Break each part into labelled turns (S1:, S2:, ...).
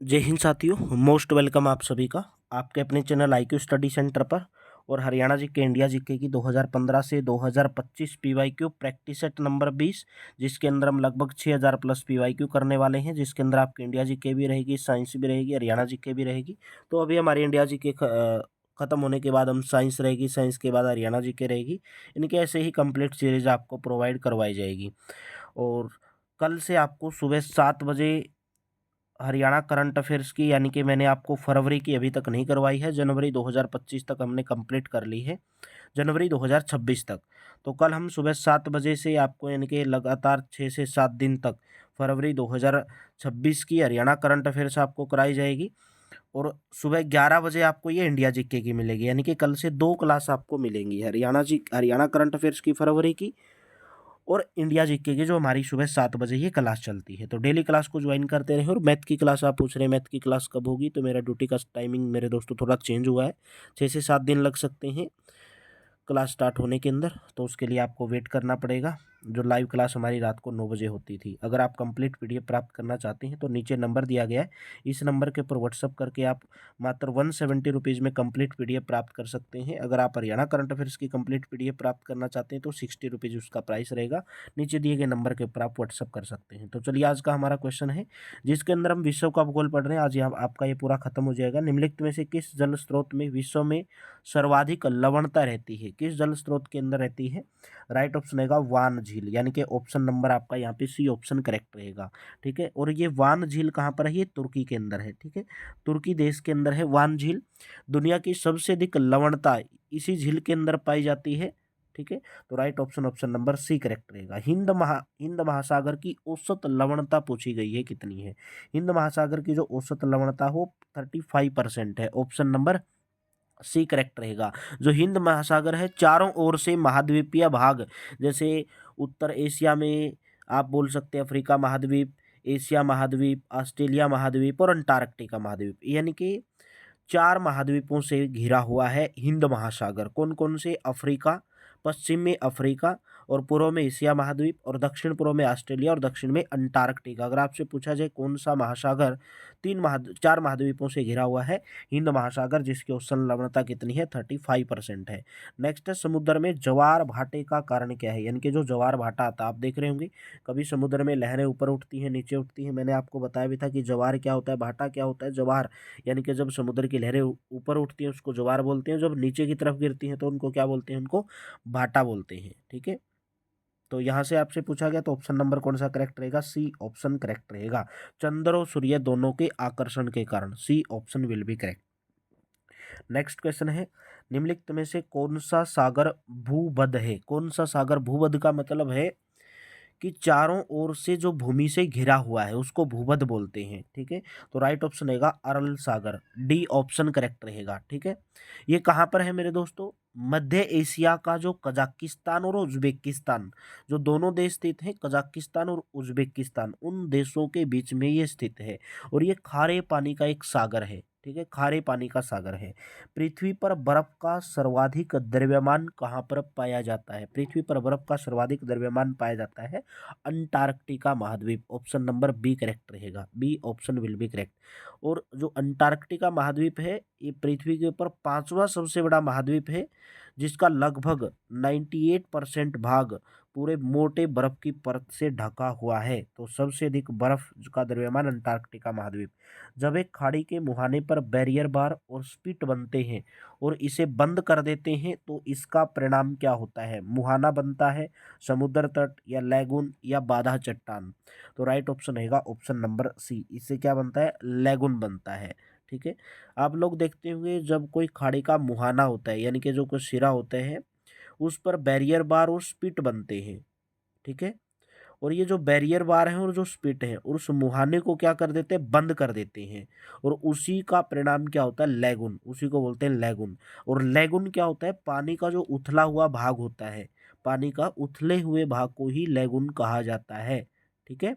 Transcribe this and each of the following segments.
S1: जय हिंद साथियों, most welcome आप सभी का आपके अपने चैनल IQ स्टडी सेंटर पर। और हरियाणा जीके इंडिया जीके की 2015 से 2025 PYQ प्रैक्टिस सेट नंबर 20, जिसके अंदर हम लगभग 6000 प्लस PYQ करने वाले हैं, जिसके अंदर आपकी इंडिया जीके भी रहेगी, साइंस भी रहेगी, हरियाणा जीके भी रहेगी। तो अभी हमारी इंडिया जीके खत्म होने के बाद हम साइंस रहेगी, साइंस के बाद हरियाणा जीके रहेगी। इनके ऐसे ही कंप्लीट सीरीज आपको प्रोवाइड करवाई जाएगी। और कल से आपको सुबह 7 बजे हरियाणा करंट अफेयर्स की, यानी कि मैंने आपको फरवरी की अभी तक नहीं करवाई है, जनवरी 2025 तक हमने कंप्लीट कर ली है, जनवरी 2026 तक। तो कल हम सुबह 7 बजे से आपको, यानी कि लगातार 6 से 7 दिन तक फरवरी 2026 की हरियाणा करंट अफेयर्स आपको कराई जाएगी। और सुबह 11 बजे आपको ये इंडिया जीके की मिलेगी, यानी कि कल से 2 क्लास आपको मिलेंगी, हरियाणा करंट अफेयर्स की फरवरी की, और इंडिया जीके की जो हमारी सुबह 7 बजे ये क्लास चलती है। तो डेली क्लास को ज्वाइन करते रहे। और मैथ की क्लास आप पूछ रहे हैं, मैथ की क्लास कब होगी, तो मेरा ड्यूटी का टाइमिंग मेरे दोस्तों थोड़ा चेंज हुआ है, 6 से 7 दिन लग सकते हैं क्लास स्टार्ट होने के अंदर। तो उसके लिए आपको वेट करना पड़ेगा। जो लाइव क्लास हमारी रात को 9 बजे होती थी। अगर आप कंप्लीट PDF प्राप्त करना चाहते हैं तो नीचे नंबर दिया गया है, इस नंबर के ऊपर व्हाट्सअप करके आप मात्र 170 रुपीज़ में कंप्लीट PDF प्राप्त कर सकते हैं। अगर आप हरियाणा करंट अफेयर्स की कंप्लीट PDF प्राप्त करना चाहते हैं तो 60 रुपीज़ उसका प्राइस रहेगा। नीचे दिए गए नंबर के ऊपर आप व्हाट्सअप कर सकते हैं। तो चलिए, आज का हमारा क्वेश्चन है, जिसके अंदर हम विश्व का भूगोल पढ़ रहे हैं। आज यहाँ आपका ये पूरा खत्म हो जाएगा। निम्नलिखित में से किस जल स्रोत में विश्व में सर्वाधिक लवणता रहती है? किस जल स्रोत के अंदर रहती है? राइट ऑप्शन रहेगा वान झील, यानी कि ऑप्शन नंबर आपका यहाँ पे सी ऑप्शन करेक्ट रहेगा। ठीक है। और ये वान झील कहाँ पर है? ये तुर्की के अंदर है। ठीक है, तुर्की देश के अंदर है वान झील। दुनिया की सबसे अधिक लवणता इसी झील के अंदर पाई जाती है। ठीक है, तो right option option number C correct रहेगा। हिंद महासागर की औसत लवणता पूछी गई है, कितनी है? हिंद महासागर की जो औसत लवणता हो 35% है। ऑप्शन नंबर सी करेक्ट रहेगा। जो हिंद महासागर है, चारों ओर से महाद्वीपीय भाग, जैसे उत्तर एशिया में आप बोल सकते हैं अफ्रीका महाद्वीप, एशिया महाद्वीप, ऑस्ट्रेलिया महाद्वीप और अंटार्कटिका महाद्वीप, यानी कि 4 महाद्वीपों से घिरा हुआ है हिंद महासागर। कौन कौन से? अफ्रीका, पश्चिम में अफ्रीका, और पूर्व में एशिया महाद्वीप, और दक्षिण पूर्व में ऑस्ट्रेलिया, और दक्षिण में अंटार्कटिका। अगर आपसे पूछा जाए कौन सा महासागर 4 महाद्वीपों से घिरा हुआ है? हिंद महासागर, जिसकी औसत लवणता कितनी है? 35% है। नेक्स्ट है, समुद्र में ज्वार भाटे का कारण क्या है? यानी कि जो ज्वार भाटा आता है, आप देख रहे होंगे कभी समुद्र में लहरें ऊपर उठती हैं, नीचे उठती हैं। मैंने आपको बताया भी था कि ज्वार क्या होता है, भाटा क्या होता है। ज्वार यानी कि जब समुद्र की लहरें ऊपर उठती हैं उसको ज्वार बोलते हैं, जब नीचे की तरफ गिरती हैं तो उनको क्या बोलते हैं? उनको भाटा बोलते हैं। ठीक है, तो यहाँ से आपसे पूछा गया तो ऑप्शन नंबर कौन सा करेक्ट रहेगा? सी ऑप्शन करेक्ट रहेगा। चंद्र और सूर्य दोनों के आकर्षण के कारण C option will be correct. Next question है, निम्नलिखित में से कौन सा सागर भूबद्ध है? कौन सा सागर भूबद्ध का मतलब है कि चारों ओर से जो भूमि से घिरा हुआ है उसको भूमध्य बोलते हैं। ठीक है, तो राइट ऑप्शन रहेगा अरल सागर, डी ऑप्शन करेक्ट रहेगा। ठीक है, ये कहाँ पर है मेरे दोस्तों? मध्य एशिया का जो कजाकिस्तान और उज्बेकिस्तान, जो दोनों देश स्थित हैं, कजाकिस्तान और उज्बेकिस्तान, उन देशों के बीच में ये स्थित है। और ये खारे पानी का एक सागर है। ठीक है, खारे पानी का सागर है। पृथ्वी पर बर्फ का सर्वाधिक द्रव्यमान कहाँ पर पाया जाता है? पृथ्वी पर बर्फ का सर्वाधिक द्रव्यमान पाया जाता है अंटार्कटिका महाद्वीप। ऑप्शन नंबर बी करेक्ट रहेगा, B option will be correct. और जो अंटार्कटिका महाद्वीप है, ये पृथ्वी के ऊपर 5वां सबसे बड़ा महाद्वीप है, जिसका लगभग 98% भाग पूरे मोटे बर्फ की परत से ढका हुआ है। तो सबसे अधिक बर्फ का द्रव्यमान अंटार्कटिका महाद्वीप। जब एक खाड़ी के मुहाने पर बैरियर बार और स्पिट बनते हैं और इसे बंद कर देते हैं तो इसका परिणाम क्या होता है? मुहाना बनता है, समुद्र तट, या लैगून, या बाधा चट्टान। तो राइट ऑप्शन रहेगा ऑप्शन नंबर सी। इससे क्या बनता है? लैगून बनता है। ठीक है, आप लोग देखते होंगे जब कोई खाड़ी का मुहाना होता है, यानी कि जो कोई सिरा होते हैं, उस पर बैरियर बार और स्पिट बनते हैं। ठीक है, और ये जो बैरियर बार है और जो स्पिट है, और उस मुहाने को क्या कर देते हैं? बंद कर देते हैं। और उसी का परिणाम क्या होता है? लैगून, उसी को बोलते हैं लैगून। और लैगून क्या होता है? पानी का जो उथला हुआ भाग होता है, पानी का उथले हुए भाग को ही लैगून कहा जाता है। ठीक है,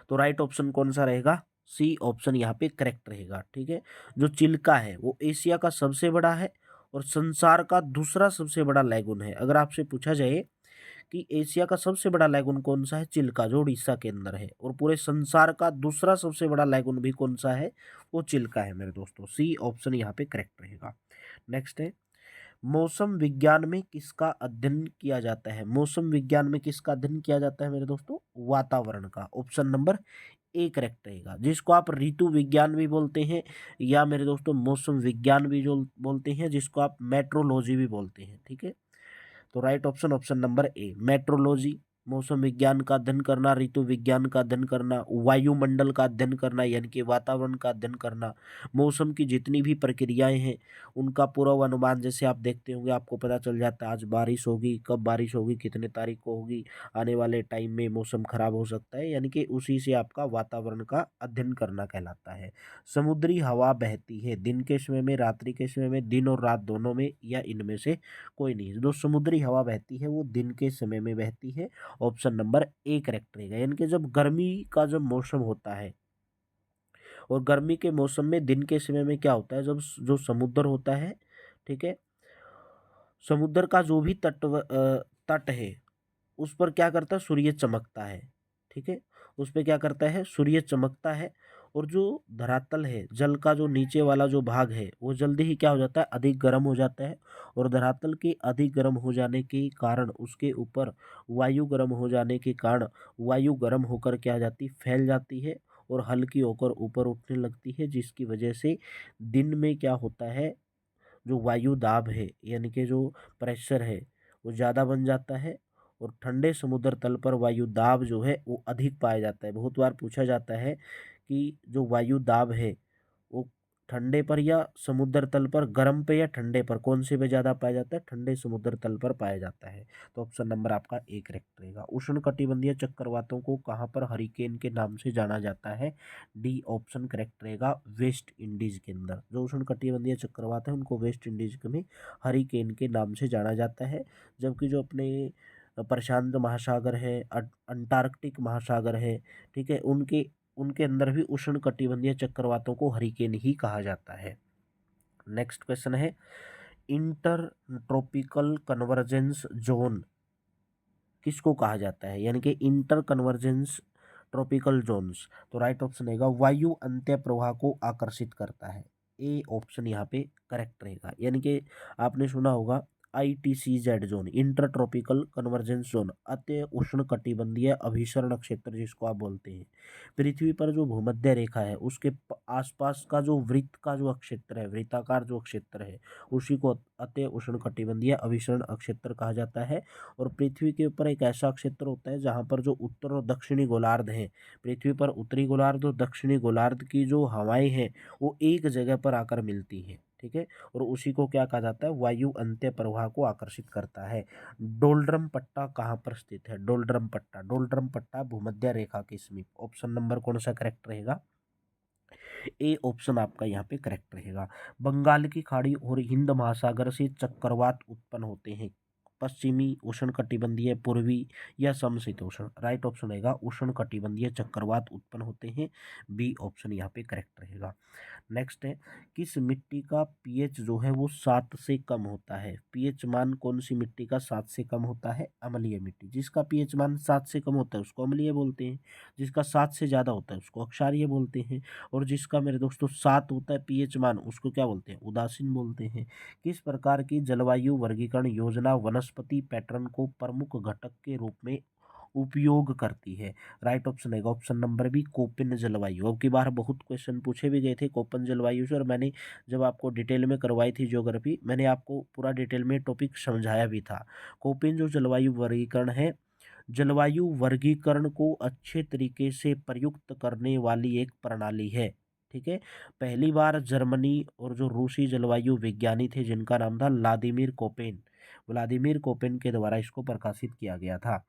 S1: तो राइट ऑप्शन कौन सा रहेगा? सी ऑप्शन यहाँ पे करेक्ट रहेगा। ठीक है, जो चिल्का है वो एशिया का सबसे बड़ा है और संसार का दूसरा सबसे बड़ा लैगून है। अगर आपसे पूछा जाए कि एशिया का सबसे बड़ा लैगून कौन सा है? चिल्का, जो उड़ीसा के अंदर है। और पूरे संसार का दूसरा सबसे बड़ा लैगून भी कौन सा है? वो चिल्का है मेरे दोस्तों। सी ऑप्शन यहाँ पे करेक्ट रहेगा। नेक्स्ट है, मौसम विज्ञान में किसका अध्ययन किया जाता है? मौसम विज्ञान में किसका अध्ययन किया जाता है मेरे दोस्तों? वातावरण का। ऑप्शन नंबर ए करेक्ट रहेगा, जिसको आप ऋतु विज्ञान भी बोलते हैं, या मेरे दोस्तों मौसम विज्ञान भी जो बोलते हैं, जिसको आप मेट्रोलॉजी भी बोलते हैं। ठीक है, तो right option option number A, metrology. मौसम विज्ञान का अध्ययन करना, ऋतु विज्ञान का अध्ययन करना, वायुमंडल का अध्ययन करना यानी कि वातावरण का अध्ययन करना, मौसम की जितनी भी प्रक्रियाएं हैं उनका पूर्वानुमान। जैसे आप देखते होंगे, आपको पता चल जाता है आज बारिश होगी, कब बारिश होगी, कितने तारीख को होगी, आने वाले टाइम में मौसम खराब हो सकता है, यानी कि उसी से आपका वातावरण का अध्ययन करना कहलाता है। समुद्री हवा बहती है दिन के समय में, रात्रि के समय में, दिन और रात दोनों में, या इनमें से कोई नहीं? जो समुद्री हवा बहती है वो दिन के समय में बहती है। ऑप्शन नंबर ए करेक्ट रहेगा। यानी कि जब गर्मी का जब मौसम होता है, और गर्मी के मौसम में दिन के समय में क्या होता है, जब जो समुद्र होता है, ठीक है, समुद्र का जो भी तट है उस पर क्या करता है? सूर्य चमकता है। ठीक है, उस पर क्या करता है? सूर्य चमकता है। और जो धरातल है, जल का जो नीचे वाला जो भाग है, वो जल्दी ही क्या हो जाता है? अधिक गर्म हो जाता है। और धरातल के अधिक गर्म हो जाने के कारण उसके ऊपर वायु गर्म हो जाने के कारण वायु गर्म होकर क्या आ जाती? फैल जाती है और हल्की होकर ऊपर उठने लगती है, जिसकी वजह से दिन में क्या होता है? जो वायु दाब है यानी कि जो प्रेशर है वो ज़्यादा बन जाता है। और ठंडे समुद्र तल पर वायु दाब जो है वो अधिक पाया जाता है। बहुत बार पूछा जाता है कि जो वायु दाब है वो ठंडे पर या समुद्र तल पर, गर्म पे या ठंडे पर, कौन से पे ज़्यादा पाया जाता है? ठंडे समुद्र तल पर पाया जाता है। तो ऑप्शन नंबर आपका ए करेक्ट रहेगा। उष्णकटिबंधीय चक्रवातों को कहाँ पर हरिकेन के नाम से जाना जाता है? डी ऑप्शन करेक्ट रहेगा, वेस्ट इंडीज के अंदर। जो उष्णकटिबंधीय चक्रवात है उनको वेस्ट इंडीज में हरिकेन के नाम से जाना जाता है। जबकि जो अपने प्रशांत महासागर है, अंटार्कटिक महासागर है, ठीक है, उनके उनके अंदर भी उष्णकटिबंधीय चक्रवातों को हरिकेन ही कहा जाता है। नेक्स्ट क्वेश्चन है, इंटर ट्रॉपिकल कन्वर्जेंस जोन किसको कहा जाता है? यानी कि इंटर कन्वर्जेंस ट्रॉपिकल जोन्स। तो राइट ऑप्शन रहेगा, वायु अंत्य प्रवाह को आकर्षित करता है। ए ऑप्शन यहाँ पे करेक्ट रहेगा। यानी कि आपने सुना होगा ITCZ zone, inter tropical convergence zone, अति उष्ण कटिबंधीय अभिसरण क्षेत्र जिसको आप बोलते हैं। पृथ्वी पर जो भूमध्य रेखा है उसके आसपास का जो वृत्त का जो क्षेत्र है, वृत्ताकार जो क्षेत्र है, उसी को अति उष्ण कटिबंधीय अभिसरण क्षेत्र कहा जाता है। और पृथ्वी के ऊपर एक ऐसा क्षेत्र होता है जहाँ पर जो उत्तर और दक्षिणी गोलार्ध हैं, पृथ्वी पर उत्तरी गोलार्ध और दक्षिणी गोलार्ध की जो हवाएं हैं वो एक जगह पर आकर मिलती हैं। ठीक है, और उसी को क्या कहा जाता है? वायु अंत्य प्रवाह को आकर्षित करता है। डोलड्रम पट्टा कहाँ पर स्थित है? डोलड्रम पट्टा, डोलड्रम पट्टा भूमध्य रेखा के समीप। ऑप्शन नंबर कौन सा करेक्ट रहेगा? ए ऑप्शन आपका यहाँ पे करेक्ट रहेगा। बंगाल की खाड़ी और हिंद महासागर से चक्रवात उत्पन्न होते हैं। पश्चिमी उष्णकटिबंधीय, पूर्वी या समशीतोष्ण? राइट ऑप्शन रहेगा, उष्णकटिबंधीय चक्रवात उत्पन्न होते हैं। बी ऑप्शन यहाँ पे करेक्ट रहेगा। नेक्स्ट है, किस मिट्टी का पीएच जो है वो 7 से कम होता है? पीएच मान कौन सी मिट्टी का 7 से कम होता है? अम्लीय मिट्टी। जिसका पीएच मान 7 से कम होता है उसको अम्लीय बोलते हैं। जिसका 7 से ज़्यादा होता है उसको क्षारीय बोलते हैं। और जिसका मेरे दोस्तों 7 होता है पीएच मान, उसको क्या बोलते हैं? उदासीन बोलते हैं। किस प्रकार की जलवायु वर्गीकरण योजना वनस्पति पैटर्न को प्रमुख घटक के रूप में उपयोग करती है? राइट ऑप्शन है ऑप्शन नंबर बी, कोपेन जलवायु। अब की बार बहुत क्वेश्चन पूछे भी गए थे कोपेन जलवायु से, और मैंने जब आपको डिटेल में करवाई थी ज्योग्राफी, मैंने आपको पूरा डिटेल में टॉपिक समझाया भी था। कोपेन जो जलवायु वर्गीकरण है, जलवायु वर्गीकरण को अच्छे तरीके से प्रयुक्त करने वाली एक प्रणाली है। ठीक है, पहली बार जर्मनी और जो रूसी जलवायु विज्ञानी थे जिनका नाम था व्लादिमीर कोपेन के द्वारा इसको प्रकाशित किया गया था।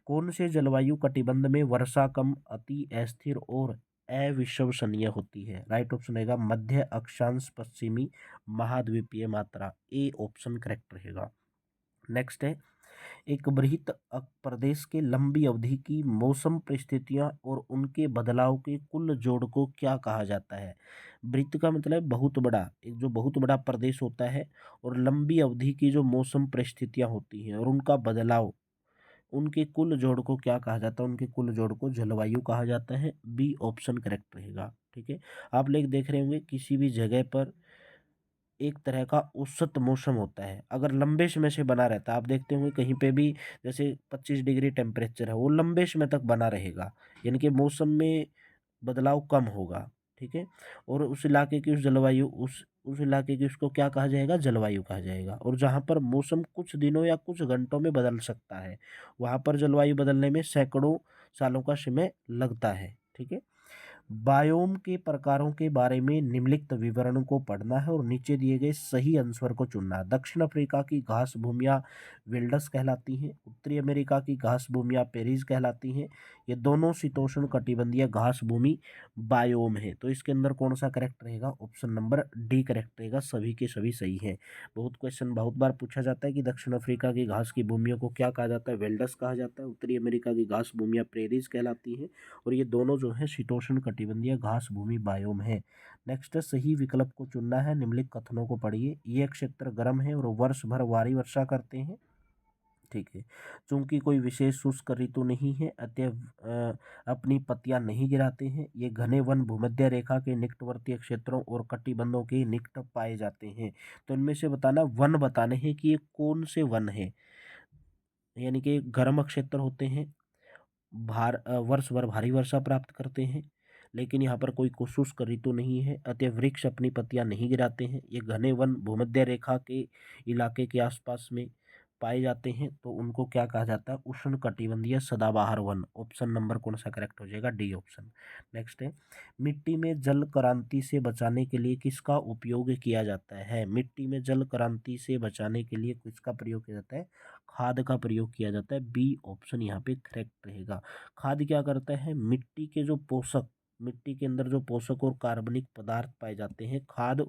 S1: कौन से जलवायु कटिबंध में वर्षा कम, अति अस्थिर और अविश्वसनीय होती है? राइट ऑप्शन रहेगा, मध्य अक्षांश पश्चिमी महाद्वीपीय मात्रा। ए ऑप्शन करेक्ट रहेगा। नेक्स्ट है, एक वृत्त प्रदेश के लंबी अवधि की मौसम परिस्थितियां और उनके बदलाव के कुल जोड़ को क्या कहा जाता है? वृत्त का मतलब बहुत बड़ा, एक जो बहुत बड़ा प्रदेश होता है, और लंबी अवधि की जो मौसम परिस्थितियां होती हैं और उनका बदलाव, उनके कुल जोड़ को क्या कहा जाता है? उनके कुल जोड़ को जलवायु कहा जाता है। बी ऑप्शन करेक्ट रहेगा। ठीक है, आप लोग देख रहे होंगे किसी भी जगह पर एक तरह का औसत मौसम होता है, अगर लंबे समय से बना रहता है, आप देखते होंगे कहीं पे भी जैसे 25 डिग्री टेम्परेचर है, वो लंबे समय तक बना रहेगा, यानी कि मौसम में बदलाव कम होगा। ठीक है, और उस इलाके की उस जलवायु उस इलाके की उसको क्या कहा जाएगा? जलवायु कहा जाएगा। और जहाँ पर मौसम कुछ दिनों या कुछ घंटों में बदल सकता है, वहाँ पर जलवायु बदलने में सैकड़ों सालों का समय लगता है। ठीक है, बायोम के प्रकारों के बारे में निम्नलिखित विवरणों को पढ़ना है और नीचे दिए गए सही आंसर को चुनना है। दक्षिण अफ्रीका की घास भूमियाँ विल्डस कहलाती हैं। उत्तरी अमेरिका की घास भूमियाँ पेरीज कहलाती हैं। ये दोनों शीतोष्ण कटिबंधीय घास भूमि बायोम है। तो इसके अंदर कौन सा करेक्ट रहेगा? ऑप्शन नंबर डी करेक्ट रहेगा। सभी के सभी सही हैं। बहुत क्वेश्चन बहुत बार पूछा जाता है कि दक्षिण अफ्रीका की घास की भूमियों को क्या कहा जाता है? वेल्डस कहा जाता है। उत्तरी अमेरिका की घास भूमियाँ प्रेरीज कहलाती हैं और ये दोनों जो है शीतोष्ण कटिबंधीय घास भूमि बायोम है। नेक्स्ट सही विकल्प को चुनना है। निम्नलिखित कथनों को पढ़िए। ये क्षेत्र गर्म है और वर्ष भर भारी वर्षा करते हैं। ठीक है, चूंकि कोई विशेष शुष्क ऋतु नहीं है, अतः अपनी पत्तियां नहीं गिराते हैं। ये घने वन भूमध्य रेखा के निकटवर्ती क्षेत्रों और कटिबंधों के निकट पाए जाते हैं। तो इनमें से बताना, वन बताने हैं कि ये कौन से वन है, यानी कि गर्म क्षेत्र होते हैं, वर्ष भर भारी वर्षा प्राप्त करते हैं, लेकिन यहाँ पर कोई शुष्क ऋतु नहीं है, अतः वृक्ष अपनी पत्तियां नहीं गिराते हैं। ये घने वन भूमध्य रेखा के इलाके के आसपास में पाए जाते हैं, तो उनको क्या कहा जाता है? उष्ण कटिबंधीय सदाबहार वन। ऑप्शन नंबर कौन सा करेक्ट हो जाएगा? D option. नेक्स्ट है, मिट्टी में जल क्रांति से बचाने के लिए किसका उपयोग किया जाता है? मिट्टी में जल क्रांति से बचाने के लिए किसका प्रयोग किया जाता है? खाद का प्रयोग किया जाता है। बी ऑप्शन यहाँ पे करेक्ट रहेगा। खाद क्या करता है? मिट्टी के जो पोषक, मिट्टी के अंदर जो पोषक और कार्बनिक पदार्थ पाए जाते हैं, खाद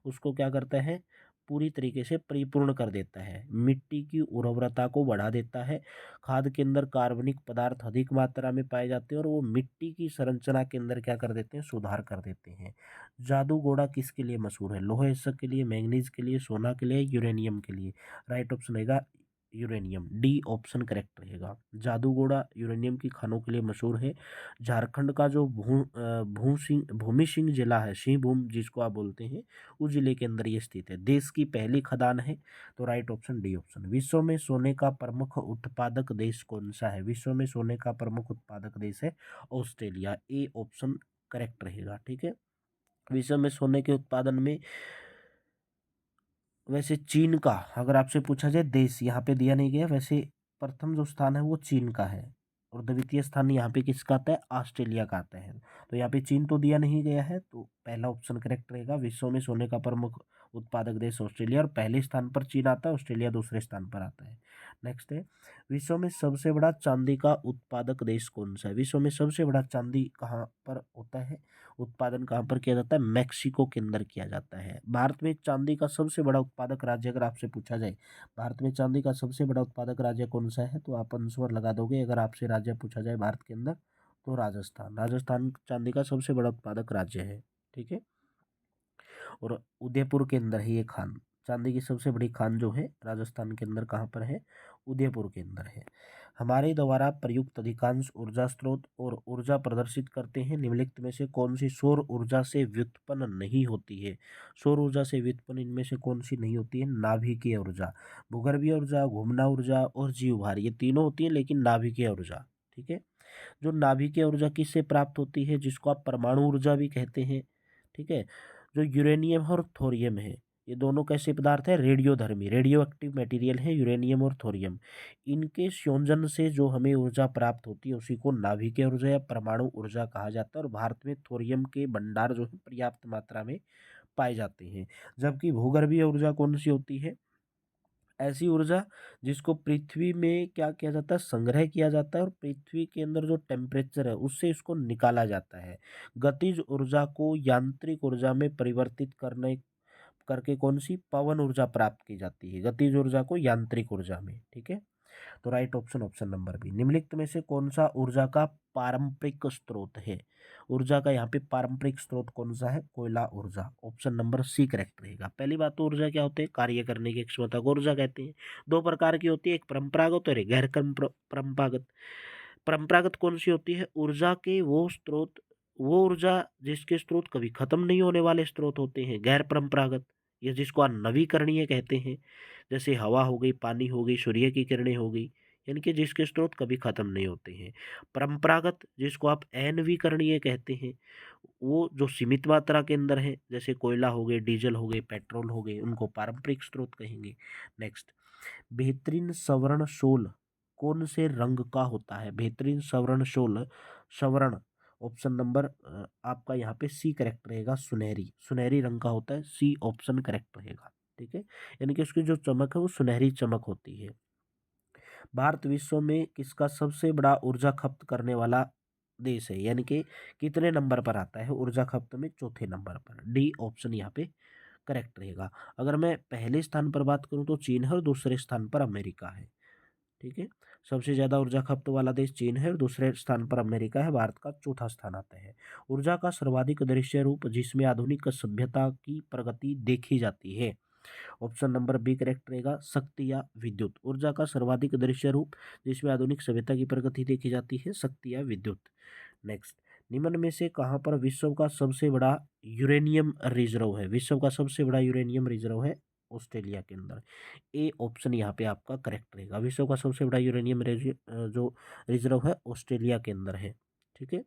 S1: उसको क्या करता है? पूरी तरीके से परिपूर्ण कर देता है, मिट्टी की उर्वरता को बढ़ा देता है। खाद के अंदर कार्बनिक पदार्थ अधिक मात्रा में पाए जाते हैं और वो मिट्टी की संरचना के अंदर क्या कर देते हैं? सुधार कर देते हैं। जादू घोड़ा किसके लिए मशहूर है? लोहे इसक के लिए, मैंगनीज के लिए, सोना के लिए, यूरेनियम के लिए? राइट ऑप्शन रहेगा यूरेनियम। डी ऑप्शन करेक्ट रहेगा। जादू घोड़ा यूरेनियम की खानों के लिए मशहूर है। झारखंड का जो भूमि सिंह जिला है, सिंहभूम जिसको आप बोलते हैं, उस जिले के अंदर ये स्थित है। देश की पहली खदान है, तो राइट ऑप्शन डी ऑप्शन। विश्व में सोने का प्रमुख उत्पादक देश कौन सा है? विश्व में सोने का प्रमुख उत्पादक देश है ऑस्ट्रेलिया। ए ऑप्शन करेक्ट रहेगा। ठीक है, विश्व में सोने के उत्पादन में वैसे चीन का, अगर आपसे पूछा जाए देश, यहाँ पे दिया नहीं गया, वैसे प्रथम जो स्थान है वो चीन का है और द्वितीय स्थान यहाँ पे किसका आता है? ऑस्ट्रेलिया का आता है। तो यहाँ पे चीन तो दिया नहीं गया है, तो पहला ऑप्शन करेक्ट रहेगा। विश्व में सोने का प्रमुख उत्पादक देश ऑस्ट्रेलिया, और पहले स्थान पर चीन आता है, ऑस्ट्रेलिया दूसरे स्थान पर आता है। नेक्स्ट है, विश्व में सबसे बड़ा चांदी का उत्पादक देश कौन सा है? विश्व में सबसे बड़ा चांदी कहाँ पर होता है? उत्पादन कहाँ पर किया जाता है? मैक्सिको के अंदर किया जाता है। भारत में चांदी का सबसे बड़ा उत्पादक राज्य अगर आपसे पूछा जाए, भारत में चांदी का सबसे बड़ा उत्पादक राज्य कौन सा है, तो आप आंसर लगा दोगे। अगर आपसे राज्य पूछा जाए भारत के अंदर, तो राजस्थान। राजस्थान चांदी का सबसे बड़ा उत्पादक राज्य है। ठीक है, और उदयपुर के अंदर है ये खान। चांदी की सबसे बड़ी खान जो है राजस्थान के अंदर कहाँ पर है? उदयपुर के अंदर है। हमारे द्वारा प्रयुक्त अधिकांश ऊर्जा स्रोत और ऊर्जा प्रदर्शित करते हैं, निम्नलिखित में से कौन सी सौर ऊर्जा से व्युत्पन्न नहीं होती है? सौर ऊर्जा से व्युत्पन्न इनमें से कौन सी नहीं होती है? नाभिकीय ऊर्जा, भूगर्भीय ऊर्जा, घूमना ऊर्जा और जीव भार, ये तीनों होती है, लेकिन नाभिकीय ऊर्जा। ठीक है, जो नाभिकीय ऊर्जा किससे प्राप्त होती है? जिसको आप परमाणु ऊर्जा भी कहते हैं। ठीक है, जो यूरेनियम और थोरियम है, ये दोनों कैसे पदार्थ है? रेडियोधर्मी, रेडियो एक्टिव मटेरियल है यूरेनियम और थोरियम। इनके संयोजन से जो हमें ऊर्जा प्राप्त होती है उसी को नाभिकीय ऊर्जा या परमाणु ऊर्जा कहा जाता है। और भारत में थोरियम के भंडार जो है पर्याप्त मात्रा में पाए जाते हैं। जबकि भूगर्भीय ऊर्जा कौन सी होती है? ऐसी ऊर्जा जिसको पृथ्वी में क्या किया जाता है? संग्रह किया जाता है, और पृथ्वी के अंदर जो टेम्परेचर है उससे इसको निकाला जाता है। गतिज ऊर्जा को यांत्रिक ऊर्जा में परिवर्तित करने करके कौन सी पवन ऊर्जा प्राप्त की जाती है? गतिज ऊर्जा को यांत्रिक ऊर्जा में। ठीक है, तो right option option number B. निम्नलिखित में से कौन सा ऊर्जा का पारंपरिक स्रोत है? ऊर्जा का यहाँ पे पारंपरिक स्रोत कौन सा है? कोयला ऊर्जा। ऑप्शन नंबर सी करेक्ट रहेगा। पहली बात तो ऊर्जा क्या होते हैं? कार्य करने की क्षमता को ऊर्जा कहते हैं। दो प्रकार की होती है, एक परंपरागत और एक गैर परंपरागत। परंपरागत कौन सी होती है? ऊर्जा के वो स्रोत, वो ऊर्जा जिसके स्रोत कभी खत्म नहीं होने वाले स्रोत होते हैं। गैर परंपरागत, या जिसको आप नवीकरणीय कहते हैं, जैसे हवा हो गई, पानी हो गई, सूर्य की किरणें हो गई, यानी कि जिसके स्रोत कभी खत्म नहीं होते हैं। परंपरागत जिसको आप अनवीकरणीय कहते हैं, वो जो सीमित मात्रा के अंदर है, जैसे कोयला हो गए, डीजल हो गए, पेट्रोल हो गए, उनको पारंपरिक स्रोत कहेंगे। नेक्स्ट, बेहतरीन सवर्ण शोल कौन से रंग का होता है? बेहतरीन सवर्ण शोल, सवर्ण, ऑप्शन नंबर आपका यहाँ पे सी करेक्ट रहेगा। सुनहरी, सुनहरी रंग का होता है। सी ऑप्शन करेक्ट रहेगा। ठीक है, यानी कि उसकी जो चमक है वो सुनहरी चमक होती है। भारत विश्व में किसका सबसे बड़ा ऊर्जा खपत करने वाला देश है? यानी कि कितने नंबर पर आता है ऊर्जा खपत में? चौथे नंबर पर। डी ऑप्शन यहाँ पे करेक्ट रहेगा। अगर मैं पहले स्थान पर बात करूं तो चीन है और दूसरे स्थान पर अमेरिका है। ठीक है, सबसे ज्यादा ऊर्जा खपत वाला देश चीन है और दूसरे स्थान पर अमेरिका है। भारत का चौथा स्थान आता है। ऊर्जा का सर्वाधिक दृश्य रूप जिसमें आधुनिक सभ्यता की प्रगति देखी जाती है? ऑप्शन नंबर बी करेक्ट रहेगा। शक्ति या विद्युत। ऊर्जा का सर्वाधिक दृश्य रूप जिसमें आधुनिक सभ्यता की प्रगति देखी जाती है, शक्ति या विद्युत। नेक्स्ट, निम्न में से कहाँ पर विश्व का सबसे बड़ा यूरेनियम रिजर्व है? विश्व का सबसे बड़ा यूरेनियम रिजर्व है ऑस्ट्रेलिया के अंदर। ए ऑप्शन यहाँ पे आपका करेक्ट रहेगा। विश्व का सबसे बड़ा यूरेनियम जो रिजर्व है ऑस्ट्रेलिया के अंदर है। ठीक है,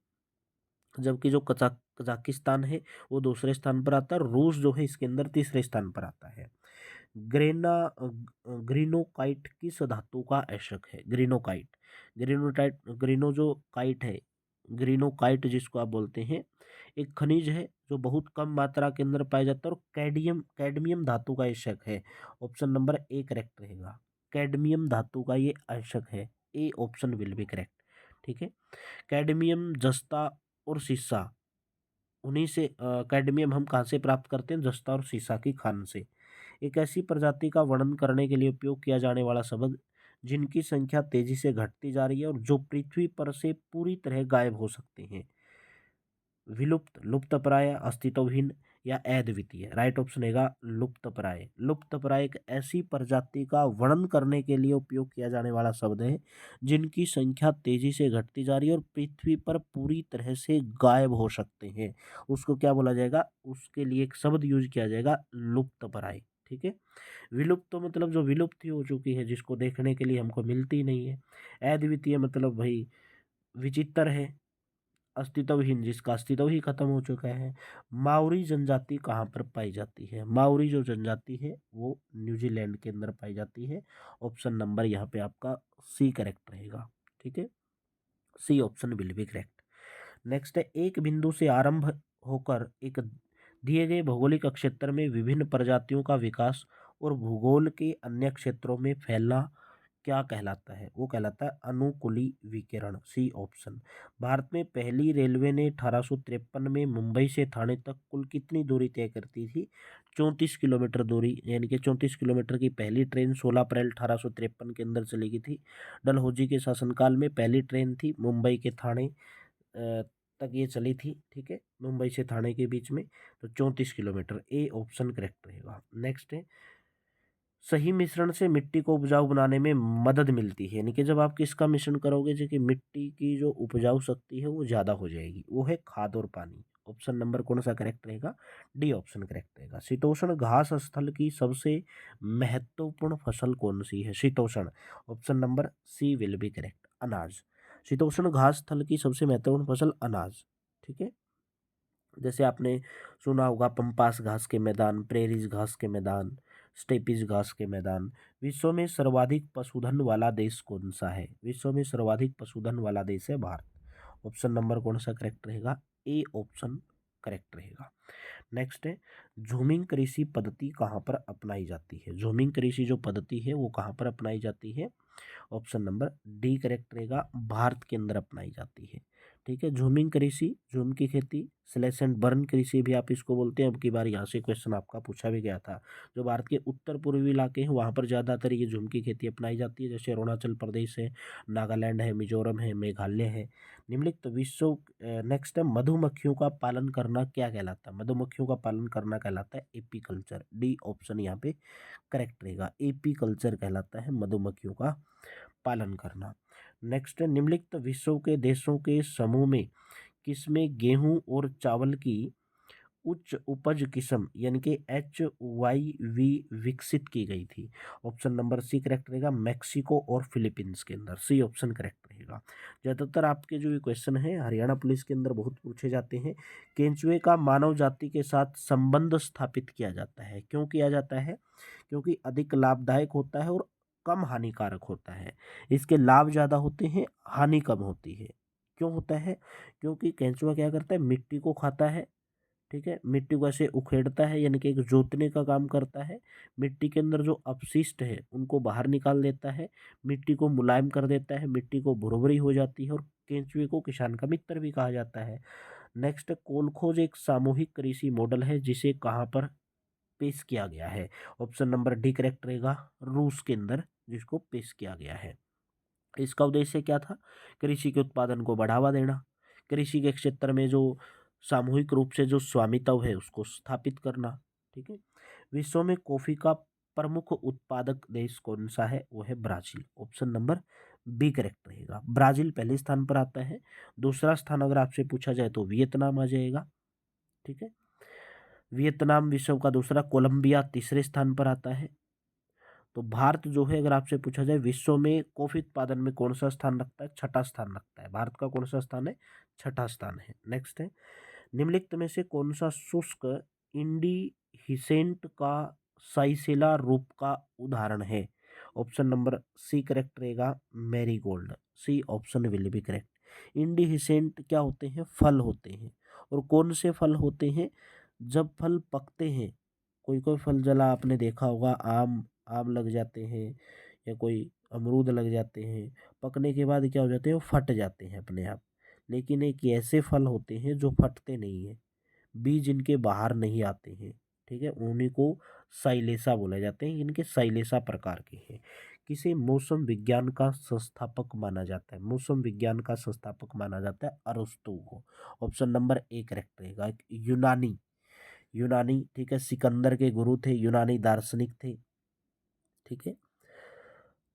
S1: जबकि जो कजाकिस्तान है वो दूसरे स्थान पर आता है। रूस जो है इसके अंदर तीसरे स्थान पर आता है। ग्रीनोकाइट किस धातु का ऐशक है? ग्रीनोकाइट, ग्रीनो जो काइट है, ग्रीनोकाइट जिसको आप बोलते हैं, एक खनिज है जो बहुत कम मात्रा के अंदर पाया जाता है और कैडमियम धातु का ऐशक है। ऑप्शन नंबर ए करेक्ट रहेगा। कैडमियम धातु का ये ऐशक है। A option will be correct. ठीक है, कैडमियम, जस्ता और सीसा, उन्हीं से कैडमियम हम कहाँ से प्राप्त करते हैं? जस्ता और सीसा की खान से। एक ऐसी प्रजाति का वर्णन करने के लिए उपयोग किया जाने वाला शब्द जिनकी संख्या तेजी से घटती जा रही है और जो पृथ्वी पर से पूरी तरह गायब हो सकते हैं। विलुप्त, लुप्तप्राय, अस्तित्वहीन या अद्वितीय। राइट ऑप्शन रहेगा लुप्तप्राय। लुप्तप्राय एक ऐसी प्रजाति का वर्णन करने के लिए उपयोग किया जाने वाला शब्द है जिनकी संख्या तेजी से घटती जा रही है और पृथ्वी पर पूरी तरह से गायब हो सकते हैं। उसको क्या बोला जाएगा? उसके लिए एक शब्द यूज किया जाएगा, लुप्तप्राय। ठीक है, विलुप्त तो मतलब जो विलुप्त ही हो चुकी है, जिसको देखने के लिए हमको मिलती ही नहीं है। अद्वितीय मतलब भाई विचित्र है। अस्तित्वहीन जिसका अस्तित्व ही खत्म हो चुका है। माउरी जनजाति कहाँ पर पाई जाती है? माउरी जो जनजाति है वो न्यूजीलैंड के अंदर पाई जाती है। ऑप्शन नंबर यहाँ पे आपका सी करेक्ट रहेगा। ठीक है, C option will be correct. Next है, एक बिंदु से आरंभ होकर एक दिए गए भौगोलिक क्षेत्र में विभिन्न प्रजातियों का विकास और भूगोल के अन्य क्षेत्रों में फैलना क्या कहलाता है? वो कहलाता है अनुकूली विकिरण। C option. भारत में पहली रेलवे ने 1853 में मुंबई से ठाणे तक कुल कितनी दूरी तय करती थी? 34 किलोमीटर दूरी, यानी कि 34 किलोमीटर की पहली ट्रेन 16 अप्रैल 1853 के अंदर चली थी। डलहौजी के शासनकाल में पहली ट्रेन थी मुंबई के ठाणे तक ये चली थी। ठीक है, मुंबई से ठाणे के बीच में। तो 34 किलोमीटर। ए ऑप्शन करेक्ट रहेगा। नेक्स्ट है, सही मिश्रण से मिट्टी को उपजाऊ बनाने में मदद मिलती है, यानी कि जब आप किसका मिश्रण करोगे जो कि मिट्टी की जो उपजाऊ शक्ति है वो ज़्यादा हो जाएगी, वो है खाद और पानी। ऑप्शन नंबर कौन सा करेक्ट रहेगा? डी ऑप्शन करेक्ट रहेगा। शीतोष्ण घास स्थल की सबसे महत्वपूर्ण फसल कौन सी है? शीतोष्ण, option number C will be correct, अनाज। शीतोष्ण घास स्थल की सबसे महत्वपूर्ण फसल अनाज। ठीक है, जैसे आपने सुना होगा पंपास घास के मैदान, प्रेरीज घास के मैदान, स्टेपीज घास के मैदान। विश्व में सर्वाधिक पशुधन वाला देश कौन सा है? विश्व में सर्वाधिक पशुधन वाला देश है भारत। ऑप्शन नंबर कौन सा करेक्ट रहेगा? ए ऑप्शन करेक्ट रहेगा। नेक्स्ट है, झूमिंग कृषि पद्धति कहाँ पर अपनाई जाती है? झूमिंग कृषि जो पद्धति है वो कहाँ पर अपनाई जाती है? ऑप्शन नंबर डी करेक्ट रहेगा, भारत के अंदर अपनाई जाती है। ठीक है। झूमिंग कृषि, झूम की खेती, स्लैश एंड बर्न कृषि भी आप इसको बोलते हैं। अब की बार यहाँ से क्वेश्चन आपका पूछा भी गया था। जो भारत के उत्तर पूर्वी इलाके हैं वहाँ पर ज़्यादातर ये झूम की खेती अपनाई जाती है, जैसे अरुणाचल प्रदेश है, नागालैंड है, मिजोरम है, मेघालय है। निम्नलिखित विश्व नेक्स्ट है, मधुमक्खियों का पालन करना क्या कहलाता है? मधुमक्खियों का पालन करना कहलाता है एपीकल्चर। डी ऑप्शन यहाँ पे करेक्ट रहेगा। एपीकल्चर कहलाता है मधुमक्खियों का पालन करना। नेक्स्ट है, निम्नलिखित विश्व के देशों के समूह में किसमें गेहूं और चावल की उच्च उपज किस्म यानी कि HYV विकसित की गई थी? ऑप्शन नंबर सी करेक्ट रहेगा। मैक्सिको और फिलीपींस के अंदर, सी ऑप्शन करेक्ट रहेगा। ज़्यादातर आपके जो ये क्वेश्चन है हरियाणा पुलिस के अंदर बहुत पूछे जाते हैं। केंचुए का मानव जाति के साथ संबंध स्थापित किया जाता है, क्यों किया जाता है? क्योंकि अधिक लाभदायक होता है और कम हानिकारक होता है। इसके लाभ ज़्यादा होते हैं, हानि कम होती है। क्यों होता है? क्योंकि केंचुआ क्या करता है, मिट्टी को खाता है। ठीक है, मिट्टी को ऐसे उखेड़ता है, यानी कि एक जोतने का काम करता है। मिट्टी के अंदर जो अपशिष्ट है उनको बाहर निकाल देता है, मिट्टी को मुलायम कर देता है, मिट्टी को भुरभुरी हो जाती है, और केंचुए को किसान का मित्र भी कहा जाता है। नेक्स्ट, कोलखोज एक सामूहिक कृषि मॉडल है जिसे कहाँ पर पेश किया गया है? ऑप्शन नंबर डी करेक्ट रहेगा। रूस के अंदर जिसको पेश किया गया है। इसका उद्देश्य क्या था? कृषि के उत्पादन को बढ़ावा देना, कृषि के क्षेत्र में जो सामूहिक रूप से जो स्वामित्व है उसको स्थापित करना। ठीक है। विश्व में कॉफी का प्रमुख उत्पादक देश कौन सा है? वो है Brazil. Option number B correct रहेगा। ब्राजील पहले स्थान पर आता है। दूसरा स्थान अगर आपसे पूछा जाए तो वियतनाम आ जाएगा। ठीक है, वियतनाम विश्व का दूसरा, कोलंबिया तीसरे स्थान पर आता है। तो भारत जो है अगर आपसे पूछा जाए विश्व में कॉफी उत्पादन में कौन सा स्थान रखता है? छठा स्थान रखता है। भारत का कौन सा स्थान है? छठा स्थान है। नेक्स्ट है, निम्नलिखित में से कौन सा शुष्क इंडिहिसेंट का साइसेला रूप का उदाहरण है? ऑप्शन नंबर सी करेक्ट रहेगा। Marigold, C option will be correct. Indehiscent क्या होते हैं? फल होते हैं। और कौन से फल होते हैं? जब फल पकते हैं, कोई कोई फल जला आपने देखा होगा, आम आम लग जाते हैं या कोई अमरूद लग जाते हैं, पकने के बाद क्या हो जाते हैं? वो फट जाते हैं अपने आप। लेकिन एक ऐसे फल होते हैं जो फटते नहीं हैं, बीज इनके बाहर नहीं आते हैं। ठीक है, उन्हीं को साइलेसा बोला जाते हैं। इनके साइलेसा प्रकार के हैं। किसे मौसम विज्ञान का संस्थापक माना जाता है? मौसम विज्ञान का संस्थापक माना जाता है अरस्तु को। ऑप्शन नंबर ए करेक्ट रहेगा। एक यूनानी, यूनानी ठीक है, सिकंदर के गुरु थे, यूनानी दार्शनिक थे। ठीक है,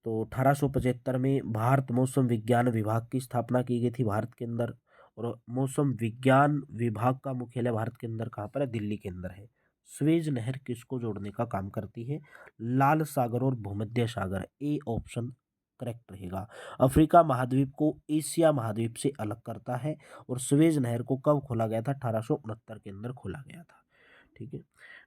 S1: तो 1875 में भारत मौसम विज्ञान विभाग की स्थापना की गई थी भारत के अंदर। और मौसम विज्ञान विभाग का मुख्यालय भारत के अंदर कहाँ पर है? दिल्ली के अंदर है। स्वेज नहर किसको जोड़ने का काम करती है? लाल सागर और भूमध्य सागर। ए ऑप्शन करेक्ट रहेगा। अफ्रीका महाद्वीप को एशिया महाद्वीप से अलग करता है। और स्वेज नहर को कब खोला गया था? 1869 के अंदर खोला गया था। ठीक है,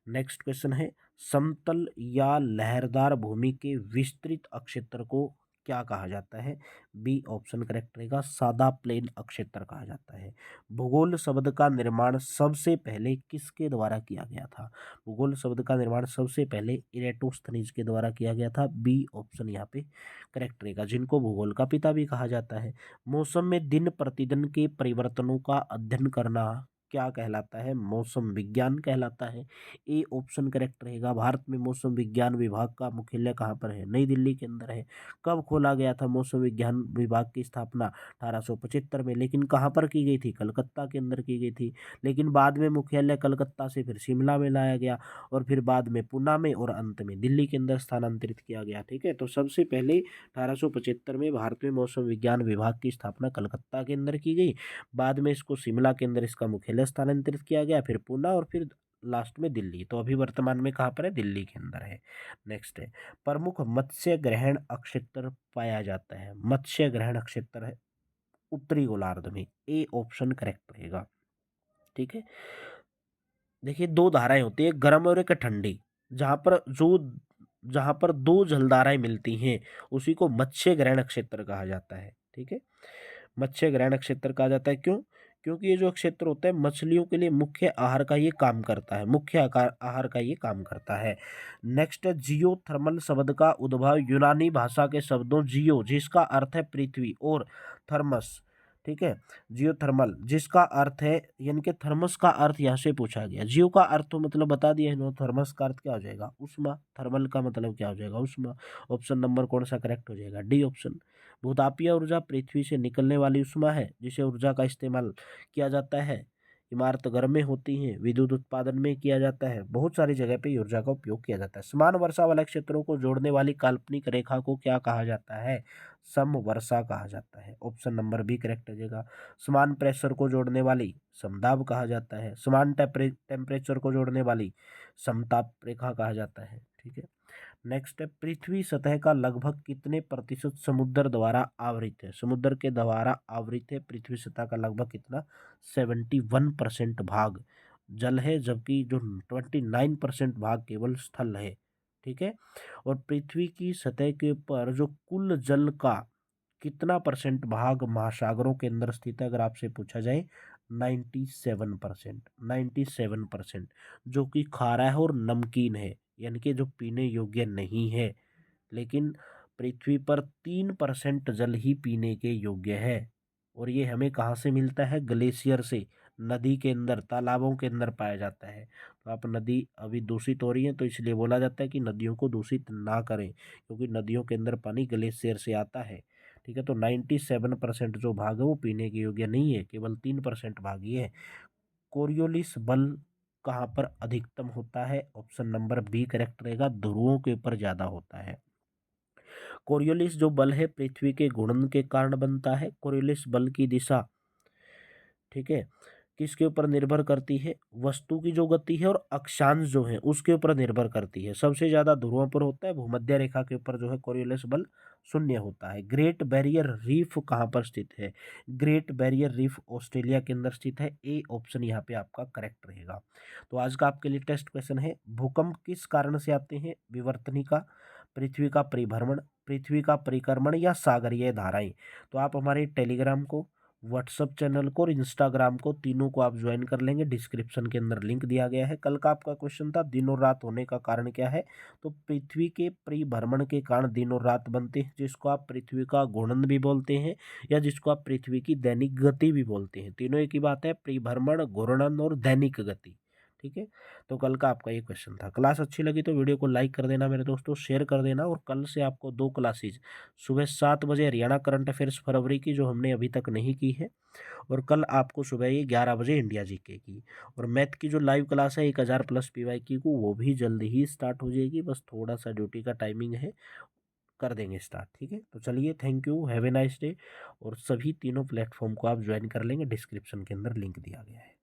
S1: नेक्स्ट क्वेश्चन है, समतल या लहरदार भूमि के विस्तृत अक्षेत्र को क्या कहा जाता है? बी ऑप्शन करेक्ट रहेगा। सादा प्लेन अक्षेत्र कहा जाता है। भूगोल शब्द का निर्माण सबसे पहले किसके द्वारा किया गया था? भूगोल शब्द का निर्माण सबसे पहले इरेटोस्थनीज के द्वारा किया गया था। बी ऑप्शन यहाँ पे करेक्ट रहेगा, जिनको भूगोल का पिता भी कहा जाता है। मौसम में दिन प्रतिदिन के परिवर्तनों का अध्ययन करना क्या कहलाता है? मौसम विज्ञान कहलाता है। ए ऑप्शन करेक्ट रहेगा। भारत में मौसम विज्ञान विभाग का मुख्यालय कहाँ पर है? नई दिल्ली के अंदर है। कब खोला गया था मौसम विज्ञान विभाग की स्थापना? 1875 में। लेकिन कहाँ पर की गई थी? कलकत्ता के अंदर की गई थी। लेकिन बाद में मुख्यालय कलकत्ता से फिर शिमला में लाया गया, और फिर बाद में पूना में, और अंत में दिल्ली के अंदर स्थानांतरित किया गया। ठीक है, तो सबसे पहले 1875 में भारत में मौसम विज्ञान विभाग की स्थापना कलकत्ता के अंदर की गई। बाद में इसको शिमला के अंदर इसका मुख्यालय स्थानांतरित किया गया, फिर पूना, और फिर लास्ट में दिल्ली। तो अभी वर्तमान में कहाँ पर है? दिल्ली के अंदर है। नेक्स्ट है, प्रमुख मत्स्य ग्रहण अक्षेत्र पाया जाता है। मत्स्य ग्रहण अक्षेत्र है उत्तरी गोलार्ध में। ए ऑप्शन करेक्ट रहेगा। ठीक है, देखिए दो धाराएं होती है, गर्म और एक ठंडी। जहाँ पर दो जलधाराएं मिलती हैं उसी को मत्स्य ग्रहण क्षेत्र कहा जाता है। ठीक है, मत्स्य ग्रहण क्षेत्र कहा जाता है। क्यों? क्योंकि ये जो क्षेत्र होता है मछलियों के लिए मुख्य आहार का ये काम करता है, मुख्य आहार का ये काम करता है। नेक्स्ट है, जियोथर्मल शब्द का उद्भव यूनानी भाषा के शब्दों जियो जिसका अर्थ है पृथ्वी और थर्मस ठीक है। जियोथर्मल जिसका अर्थ है, यानी कि थर्मस का अर्थ यहाँ से पूछा गया। जियो का अर्थ तो मतलब बता दिया इन्होंने, थर्मस का अर्थ क्या हो जाएगा, उष्मा। थर्मल का मतलब क्या हो जाएगा, उष्मा। ऑप्शन नंबर कौन सा करेक्ट हो जाएगा, डी ऑप्शन। भूतापीय ऊर्जा पृथ्वी से निकलने वाली उष्मा है जिसे ऊर्जा का इस्तेमाल किया जाता है। इमारत घर में होती हैं, विद्युत उत्पादन में किया जाता है, बहुत सारी जगह पे ऊर्जा का उपयोग किया जाता है। समान वर्षा वाले क्षेत्रों को जोड़ने वाली काल्पनिक रेखा को क्या कहा जाता है, समवर्षा कहा जाता है। ऑप्शन नंबर बी करेक्ट हो जाएगा। समान प्रेशर को जोड़ने वाली समदाब कहा जाता है। समान टेम्परेचर को जोड़ने वाली समताप रेखा कहा जाता है। ठीक है। नेक्स्ट है, पृथ्वी सतह का लगभग कितने प्रतिशत समुद्र द्वारा आवृत है। समुद्र के द्वारा आवृत है पृथ्वी सतह का लगभग कितना, 71% भाग जल है, जबकि जो 29% भाग केवल स्थल है। ठीक है। और पृथ्वी की सतह के ऊपर जो कुल जल का कितना परसेंट भाग महासागरों के अंदर स्थित है, अगर आपसे पूछा जाए 97%। 97%, जो कि खारा है और नमकीन है, यानी कि जो पीने योग्य नहीं है। लेकिन पृथ्वी पर 3% जल ही पीने के योग्य है। और ये हमें कहाँ से मिलता है, ग्लेशियर से, नदी के अंदर, तालाबों के अंदर पाया जाता है। तो आप, नदी अभी दूषित हो रही है तो इसलिए बोला जाता है कि नदियों को दूषित ना करें, क्योंकि नदियों के अंदर पानी ग्लेशियर से आता है। ठीक है। तो 97% जो भाग है वो पीने के योग्य नहीं है, केवल 3% भाग ही है। कोरियोलिस बल कहाँ पर अधिकतम होता है, ऑप्शन नंबर बी करेक्ट रहेगा, ध्रुवों के ऊपर ज्यादा होता है। कोरियोलिस जो बल है पृथ्वी के घूर्णन के कारण बनता है। कोरियोलिस बल की दिशा, ठीक है, किसके ऊपर निर्भर करती है, वस्तु की जो गति है और अक्षांश जो है उसके ऊपर निर्भर करती है। सबसे ज्यादा ध्रुवों पर होता है, भूमध्य रेखा के ऊपर जो है कोरियोलिस बल शून्य होता है। ग्रेट बैरियर रीफ कहाँ पर स्थित है, ग्रेट बैरियर रीफ ऑस्ट्रेलिया के अंदर स्थित है। ए ऑप्शन यहाँ पे आपका करेक्ट रहेगा। तो आज का आपके लिए टेस्ट क्वेश्चन है, भूकंप किस कारण से आते हैं, विवर्तनिका, पृथ्वी का परिभ्रमण, पृथ्वी का परिक्रमण या सागरीय धाराएं। तो आप हमारे टेलीग्राम को, व्हाट्सअप चैनल को और इंस्टाग्राम को, तीनों को आप ज्वाइन कर लेंगे। डिस्क्रिप्शन के अंदर लिंक दिया गया है। कल का आपका क्वेश्चन था दिन और रात होने का कारण क्या है, तो पृथ्वी के परिभ्रमण के कारण दिन और रात बनते हैं, जिसको आप पृथ्वी का घूर्णन भी बोलते हैं या जिसको आप पृथ्वी की दैनिक गति भी बोलते हैं। तीनों एक ही बात है, परिभ्रमण, घूर्णन और दैनिक गति। ठीक है। तो कल का आपका ये क्वेश्चन था। क्लास अच्छी लगी तो वीडियो को लाइक कर देना मेरे दोस्तों, शेयर कर देना। और कल से आपको 2 क्लासेज, सुबह 7 बजे हरियाणा करंट अफेयर्स फरवरी की, जो हमने अभी तक नहीं की है, और कल आपको सुबह ही 11 बजे इंडिया जीके की, और मैथ की जो लाइव क्लास है 1000 प्लस पीवाई की को, वो भी जल्दी ही स्टार्ट हो जाएगी। बस थोड़ा सा ड्यूटी का टाइमिंग है, कर देंगे स्टार्ट। ठीक है। तो चलिए, thank you, have a nice day. और सभी तीनों प्लेटफॉर्म को आप ज्वाइन कर लेंगे, डिस्क्रिप्शन के अंदर लिंक दिया गया है।